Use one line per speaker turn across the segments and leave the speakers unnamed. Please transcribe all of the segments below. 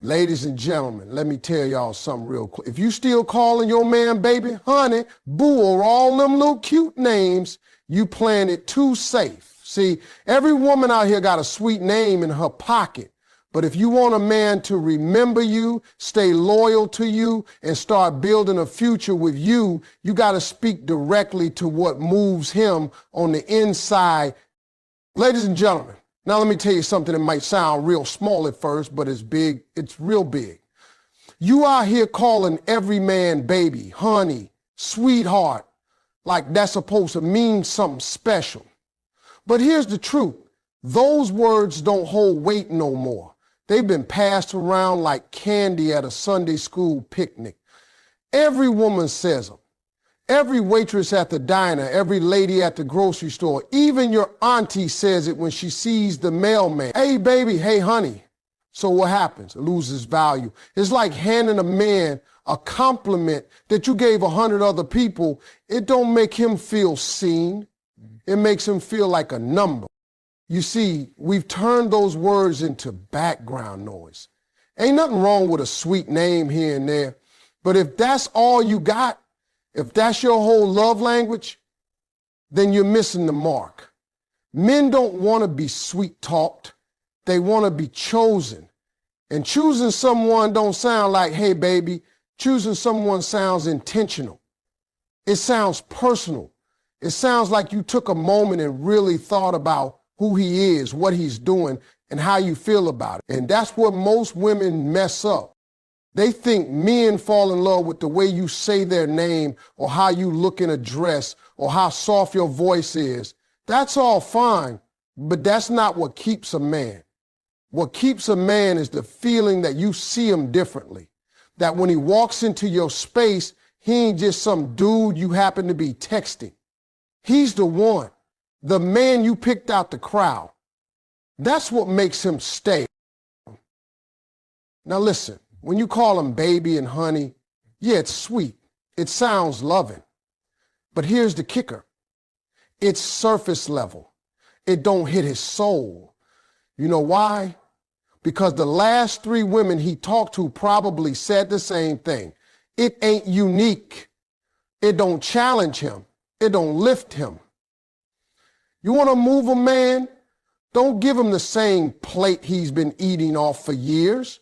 Ladies and gentlemen, let me tell y'all something real quick. If you still calling your man baby, honey, boo, or all them little cute names, you playing it too safe. See, every woman out here got a sweet name in her pocket. But if you want a man to remember you, stay loyal to you, and start building a future with you, you got to speak directly to what moves him on the inside. Ladies and gentlemen, now let me tell you something that might sound real small at first, but it's big. It's real big. You out here calling every man baby, honey, sweetheart, like that's supposed to mean something special. But here's the truth. Those words don't hold weight no more. They've been passed around like candy at a Sunday school picnic. Every woman says them. Every waitress at the diner, every lady at the grocery store, even your auntie says it when she sees the mailman. Hey, baby, hey, honey. So what happens? It loses value. It's like handing a man a compliment that you gave 100 other people. It don't make him feel seen. It makes him feel like a number. You see, we've turned those words into background noise. Ain't nothing wrong with a sweet name here and there, but if that's all you got, if that's your whole love language, then you're missing the mark. Men don't want to be sweet talked. They want to be chosen. And choosing someone don't sound like, hey, baby. Choosing someone sounds intentional. It sounds personal. It sounds like you took a moment and really thought about who he is, what he's doing, and how you feel about it. And that's what most women mess up. They think men fall in love with the way you say their name or how you look in a dress or how soft your voice is. That's all fine, but that's not what keeps a man. What keeps a man is the feeling that you see him differently, that when he walks into your space, he ain't just some dude you happen to be texting. He's the one, the man you picked out the crowd. That's what makes him stay. Now listen. When you call him baby and honey, yeah, it's sweet. It sounds loving. But here's the kicker. It's surface level. It don't hit his soul. You know why? Because the last 3 women he talked to probably said the same thing. It ain't unique. It don't challenge him. It don't lift him. You want to move a man? Don't give him the same plate he's been eating off for years.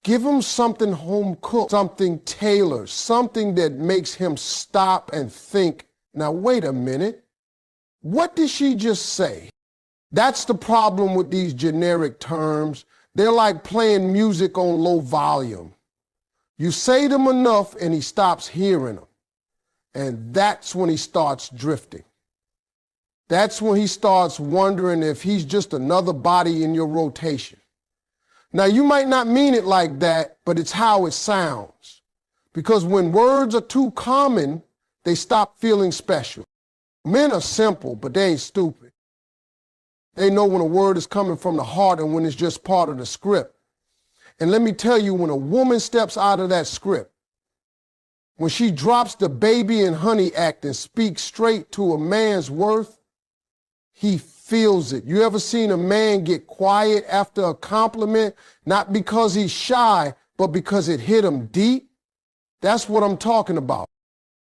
Give him something home cooked, something tailored, something that makes him stop and think, now wait a minute, what did she just say? That's the problem with these generic terms. They're like playing music on low volume. You say them enough and he stops hearing them. And that's when he starts drifting. That's when he starts wondering if he's just another body in your rotation. Now, you might not mean it like that, but it's how it sounds. Because when words are too common, they stop feeling special. Men are simple, but they ain't stupid. They know when a word is coming from the heart and when it's just part of the script. And let me tell you, when a woman steps out of that script, when she drops the baby and honey act and speaks straight to a man's worth, he feels it. You ever seen a man get quiet after a compliment, not because he's shy, but because it hit him deep? That's what I'm talking about.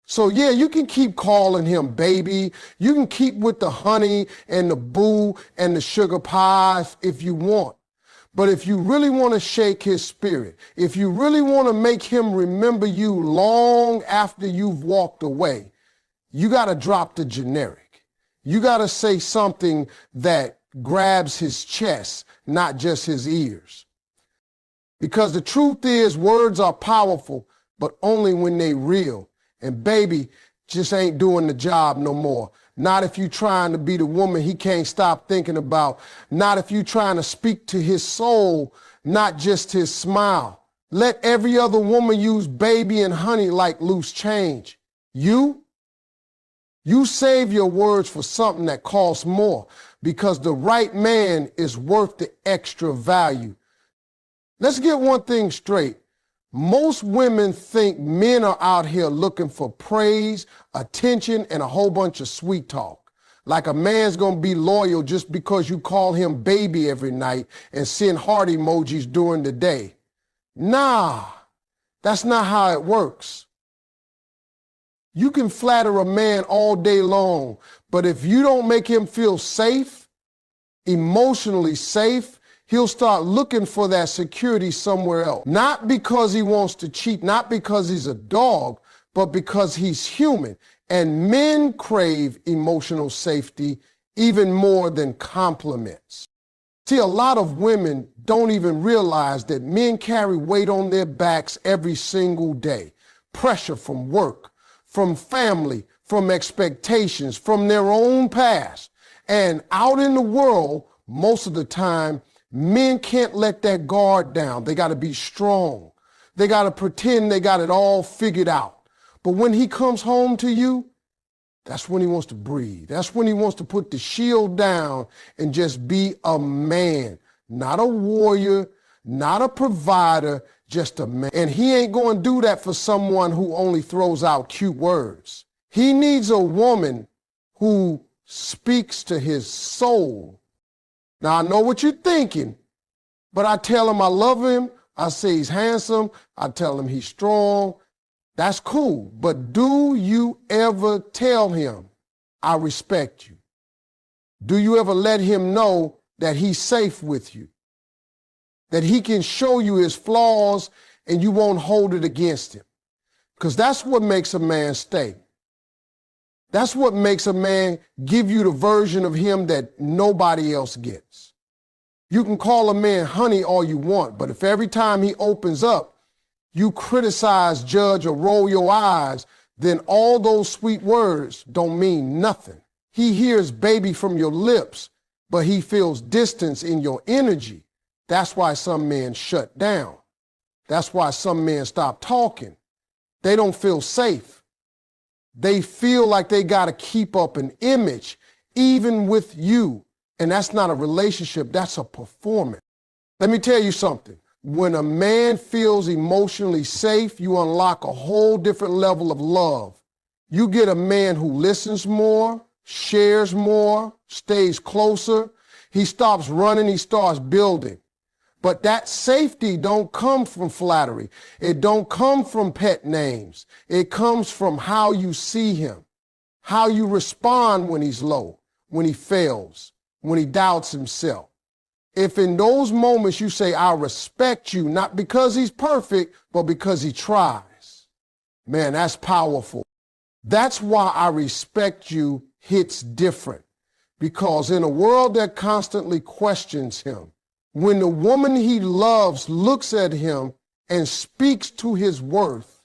So yeah, you can keep calling him baby. You can keep with the honey and the boo and the sugar pies if you want. But if you really want to shake his spirit, if you really want to make him remember you long after you've walked away, you got to drop the generic. You got to say something that grabs his chest, not just his ears. Because the truth is, words are powerful, but only when they real. And baby just ain't doing the job no more. Not if you trying to be the woman he can't stop thinking about. Not if you trying to speak to his soul, not just his smile. Let every other woman use baby and honey like loose change. You save your words for something that costs more, because the right man is worth the extra value. Let's get one thing straight. Most women think men are out here looking for praise, attention, and a whole bunch of sweet talk. Like a man's gonna be loyal just because you call him baby every night and send heart emojis during the day. Nah, that's not how it works. You can flatter a man all day long, but if you don't make him feel safe, emotionally safe, he'll start looking for that security somewhere else. Not because he wants to cheat, not because he's a dog, but because he's human. And men crave emotional safety even more than compliments. See, a lot of women don't even realize that men carry weight on their backs every single day. Pressure from work, from family, from expectations, from their own past. And out in the world, most of the time, men can't let that guard down. They got to be strong. They got to pretend they got it all figured out. But when he comes home to you, that's when he wants to breathe. That's when he wants to put the shield down and just be a man, not a warrior, not a provider, just a man. And he ain't going to do that for someone who only throws out cute words. He needs a woman who speaks to his soul. Now, I know what you're thinking, but I tell him I love him. I say he's handsome. I tell him he's strong. That's cool. But do you ever tell him, I respect you? Do you ever let him know that he's safe with you? That he can show you his flaws and you won't hold it against him? Because that's what makes a man stay. That's what makes a man give you the version of him that nobody else gets. You can call a man honey all you want, but if every time he opens up, you criticize, judge, or roll your eyes, then all those sweet words don't mean nothing. He hears baby from your lips, but he feels distance in your energy. That's why some men shut down. That's why some men stop talking. They don't feel safe. They feel like they got to keep up an image, even with you. And that's not a relationship, that's a performance. Let me tell you something. When a man feels emotionally safe, you unlock a whole different level of love. You get a man who listens more, shares more, stays closer. He stops running, he starts building. But that safety don't come from flattery. It don't come from pet names. It comes from how you see him, how you respond when he's low, when he fails, when he doubts himself. If in those moments you say, I respect you, not because he's perfect, but because he tries, man, that's powerful. That's why I respect you hits different. Because in a world that constantly questions him, when the woman he loves looks at him and speaks to his worth,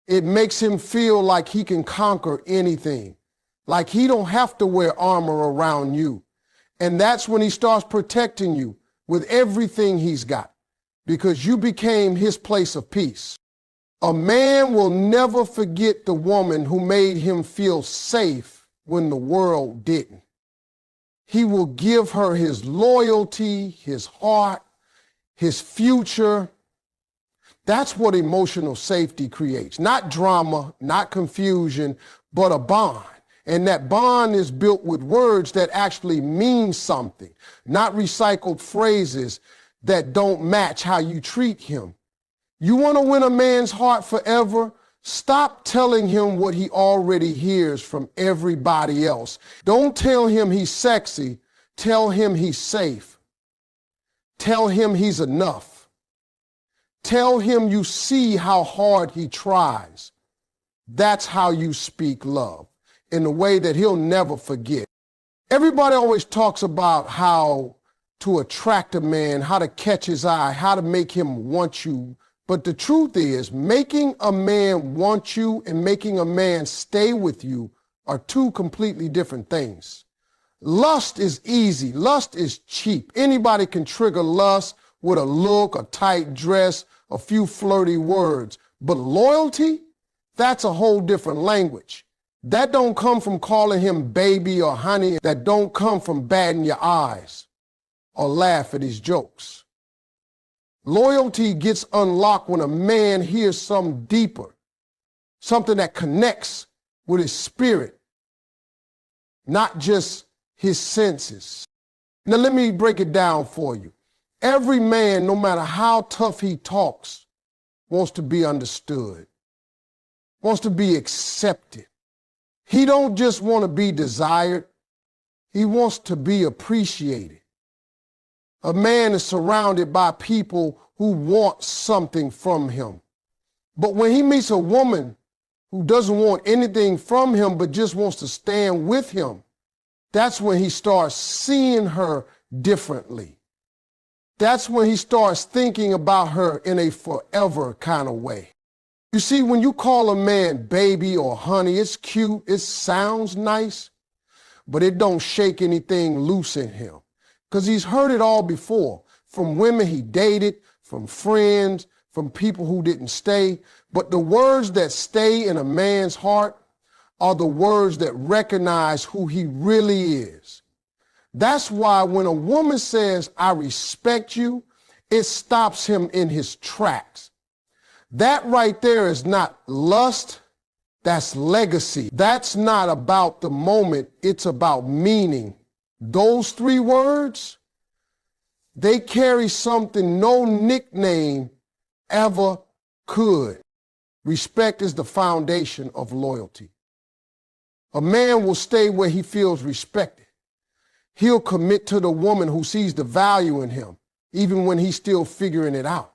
it makes him feel like he can conquer anything, like he don't have to wear armor around you. And that's when he starts protecting you with everything he's got, because you became his place of peace. A man will never forget the woman who made him feel safe when the world didn't. He will give her his loyalty, his heart, his future. That's what emotional safety creates. Not drama, not confusion, but a bond. And that bond is built with words that actually mean something, not recycled phrases that don't match how you treat him. You want to win a man's heart forever? Stop telling him what he already hears from everybody else. Don't tell him he's sexy. Tell him he's safe. Tell him he's enough. Tell him you see how hard he tries. That's how you speak love, in a way that he'll never forget. Everybody always talks about how to attract a man, how to catch his eye, how to make him want you. But the truth is, making a man want you and making a man stay with you are two completely different things. Lust is easy. Lust is cheap. Anybody can trigger lust with a look, a tight dress, a few flirty words. But loyalty, that's a whole different language. That don't come from calling him baby or honey. That don't come from batting your eyes or laugh at his jokes. Loyalty gets unlocked when a man hears something deeper, something that connects with his spirit, not just his senses. Now let me break it down for you. Every man, no matter how tough he talks, wants to be understood, wants to be accepted. He don't just want to be desired. He wants to be appreciated. A man is surrounded by people who want something from him. But when he meets a woman who doesn't want anything from him but just wants to stand with him, that's when he starts seeing her differently. That's when he starts thinking about her in a forever kind of way. You see, when you call a man baby or honey, it's cute, it sounds nice, but it don't shake anything loose in him. Because he's heard it all before, from women he dated, from friends, from people who didn't stay. But the words that stay in a man's heart are the words that recognize who he really is. That's why when a woman says, I respect you, it stops him in his tracks. That right there is not lust, that's legacy. That's not about the moment, it's about meaning. Those three words, they carry something no nickname ever could. Respect is the foundation of loyalty. A man will stay where he feels respected. He'll commit to the woman who sees the value in him, even when he's still figuring it out.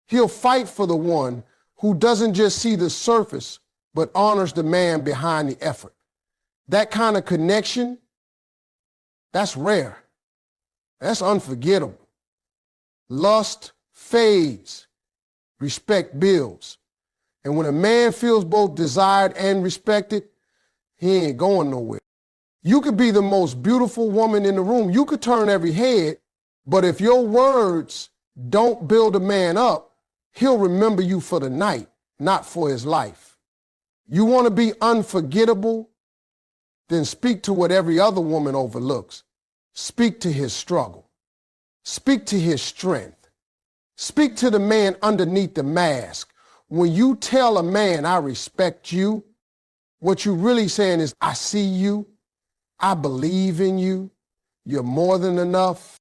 He'll fight for the one who doesn't just see the surface, but honors the man behind the effort. That kind of connection, that's rare. That's unforgettable. Lust fades, respect builds. And when a man feels both desired and respected, he ain't going nowhere. You could be the most beautiful woman in the room. You could turn every head, but if your words don't build a man up, he'll remember you for the night, not for his life. You want to be unforgettable? Then speak to what every other woman overlooks. Speak to his struggle. Speak to his strength. Speak to the man underneath the mask. When you tell a man, I respect you, what you're really saying is, I see you, I believe in you, you're more than enough.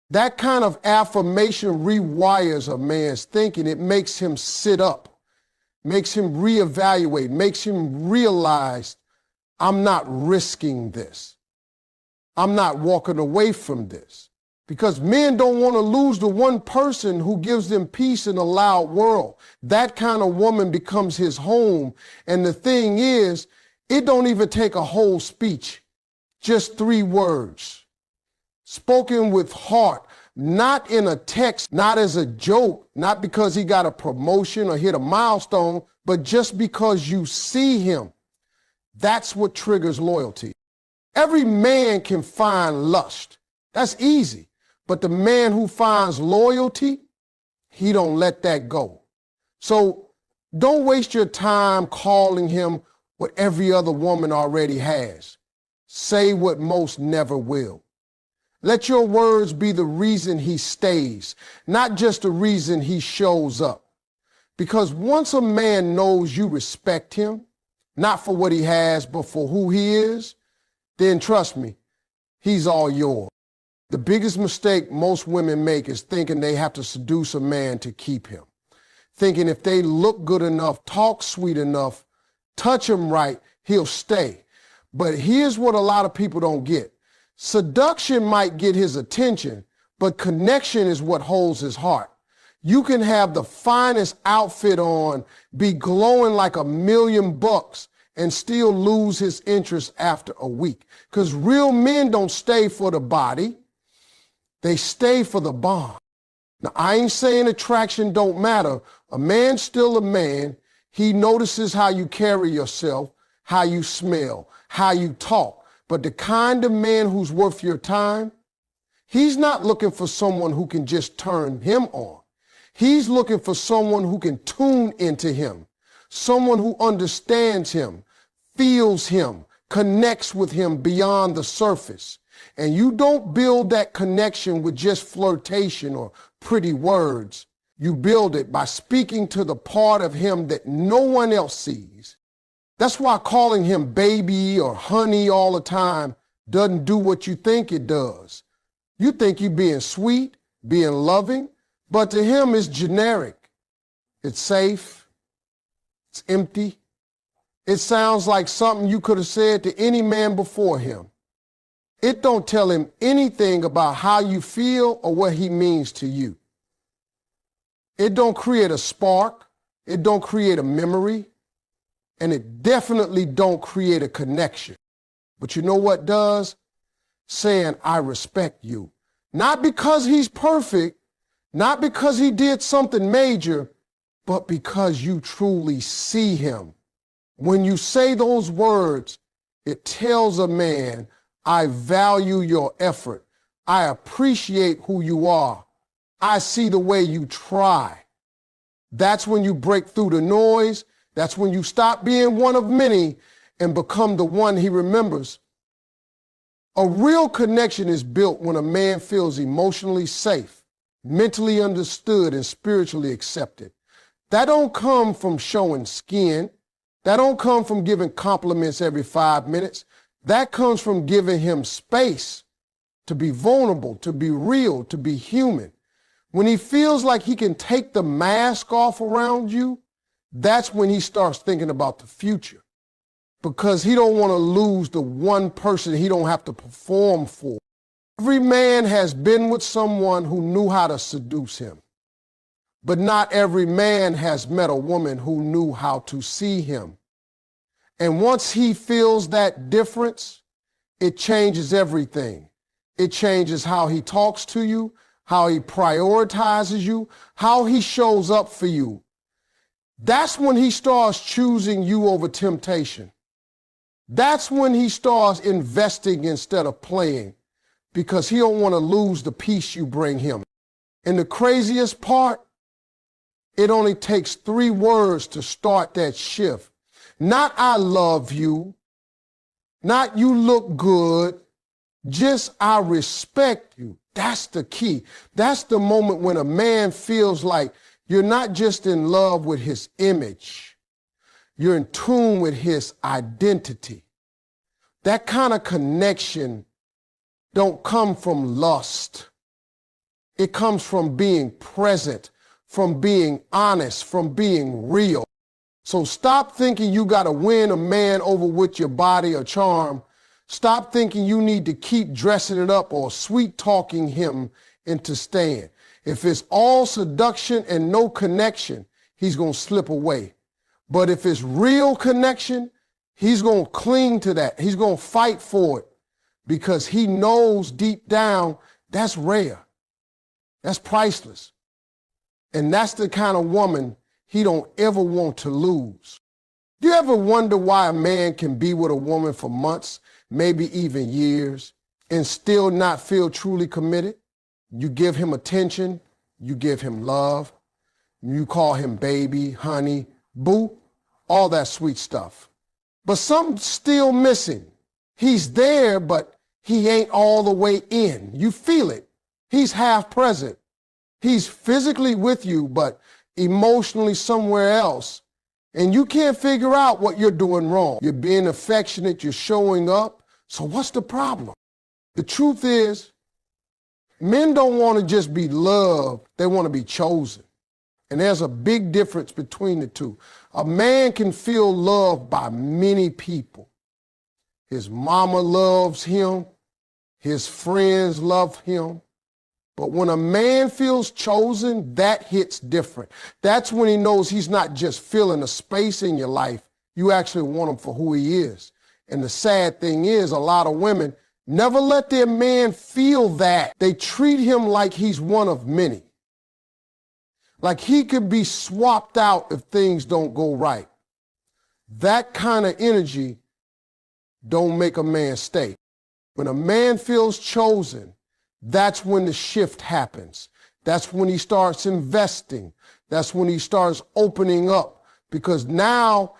That kind of affirmation rewires a man's thinking. It makes him sit up, makes him reevaluate, makes him realize, I'm not risking this. I'm not walking away from this. Because men don't want to lose the one person who gives them peace in a loud world. That kind of woman becomes his home. And the thing is, it don't even take a whole speech. Just 3 words, spoken with heart, not in a text, not as a joke, not because he got a promotion or hit a milestone, but just because you see him. That's what triggers loyalty. Every man can find lust. That's easy. But the man who finds loyalty, he don't let that go. So don't waste your time calling him what every other woman already has. Say what most never will. Let your words be the reason he stays, not just the reason he shows up. Because once a man knows you respect him, not for what he has, but for who he is, then trust me, he's all yours. The biggest mistake most women make is thinking they have to seduce a man to keep him. Thinking if they look good enough, talk sweet enough, touch him right, he'll stay. But here's what a lot of people don't get. Seduction might get his attention, but connection is what holds his heart. You can have the finest outfit on, be glowing like $1,000,000, and still lose his interest after a week. Because real men don't stay for the body. They stay for the bond. Now, I ain't saying attraction don't matter. A man's still a man. He notices how you carry yourself, how you smell, how you talk. But the kind of man who's worth your time, he's not looking for someone who can just turn him on. He's looking for someone who can tune into him, someone who understands him, feels him, connects with him beyond the surface. And you don't build that connection with just flirtation or pretty words. You build it by speaking to the part of him that no one else sees. That's why calling him baby or honey all the time doesn't do what you think it does. You think you're being sweet, being loving, but to him it's generic. It's safe. It's empty. It sounds like something you could have said to any man before him. It don't tell him anything about how you feel or what he means to you. It don't create a spark. It don't create a memory. And it definitely don't create a connection. But you know what does? Saying, I respect you. Not because he's perfect, not because he did something major, but because you truly see him. When you say those words, it tells a man, I value your effort. I appreciate who you are. I see the way you try. That's when you break through the noise. That's when you stop being one of many and become the one he remembers. A real connection is built when a man feels emotionally safe, mentally understood, and spiritually accepted. That don't come from showing skin. That don't come from giving compliments every 5 minutes. That comes from giving him space to be vulnerable, to be real, to be human. When he feels like he can take the mask off around you, that's when he starts thinking about the future, because he don't want to lose the one person he don't have to perform for. Every man has been with someone who knew how to seduce him, but not every man has met a woman who knew how to see him. And once he feels that difference, it changes everything. It changes how he talks to you, how he prioritizes you, how he shows up for you. That's when he starts choosing you over temptation. That's when he starts investing instead of playing, because he don't want to lose the peace you bring him. And the craziest part, it only takes 3 words to start that shift. Not I love you, not you look good, just I respect you. That's the key. That's the moment when a man feels like you're not just in love with his image, you're in tune with his identity. That kind of connection don't come from lust. It comes from being present, from being honest, from being real. So stop thinking you got to win a man over with your body or charm. Stop thinking you need to keep dressing it up or sweet talking him into staying. If it's all seduction and no connection, he's going to slip away. But if it's real connection, he's going to cling to that. He's going to fight for it, because he knows deep down that's rare. That's priceless. And that's the kind of woman he don't ever want to lose. Do you ever wonder why a man can be with a woman for months, maybe even years, and still not feel truly committed? You give him attention, you give him love, you call him baby, honey, boo, all that sweet stuff. But something's still missing. He's there, but he ain't all the way in. You feel it. He's half present. He's physically with you, but emotionally somewhere else. And you can't figure out what you're doing wrong. You're being affectionate, you're showing up. So what's the problem? The truth is, men don't want to just be loved, they want to be chosen. And there's a big difference between the two. A man can feel loved by many people. His mama loves him, his friends love him. But when a man feels chosen, that hits different. That's when he knows he's not just filling a space in your life. You actually want him for who he is. And the sad thing is, a lot of women never let their man feel that. They treat him like he's one of many. Like he could be swapped out if things don't go right. That kind of energy don't make a man stay. When a man feels chosen, that's when the shift happens. That's when he starts investing. That's when he starts opening up, because now